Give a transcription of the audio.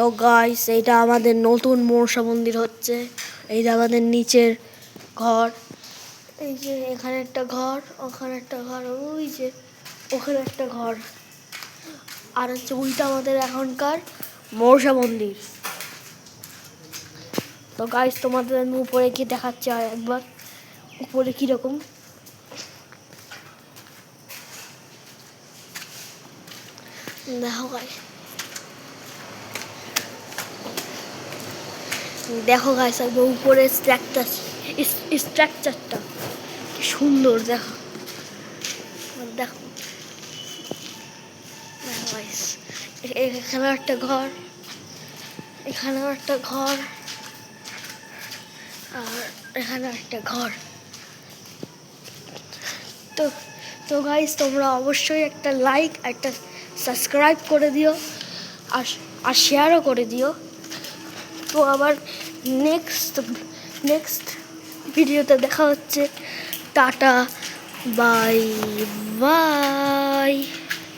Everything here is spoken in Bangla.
তো গাইস এইটা আমাদের নতুন মনসা মন্দির হচ্ছে। এই যে আমাদের নিচের ঘর, এই যে এখানে একটা ঘর, ওখানে একটা ঘর, ওই যে ওখানে একটা ঘর, আর হচ্ছে ওইটা আমাদের এখনকার মনসা মন্দির। তো গাইস তোমাদের আমি উপরে গিয়ে দেখাচ্ছি আর একবার উপরে কিরকম। দেখো গাইস, দেখো গাইস একবার উপরে স্ট্রাকচারটা কি সুন্দর। দেখো দেখো দেখো গাইস, এখানে একটা ঘর, এখানেও একটা ঘর, আর এখানে একটা ঘর। তো তো গাইস তোমরা অবশ্যই একটা লাইক, একটা সাবস্ক্রাইব করে দিও, আর শেয়ারও করে দিও। তো আবার নেক্সট ভিডিওতে দেখা হচ্ছে। Tata, bye bye.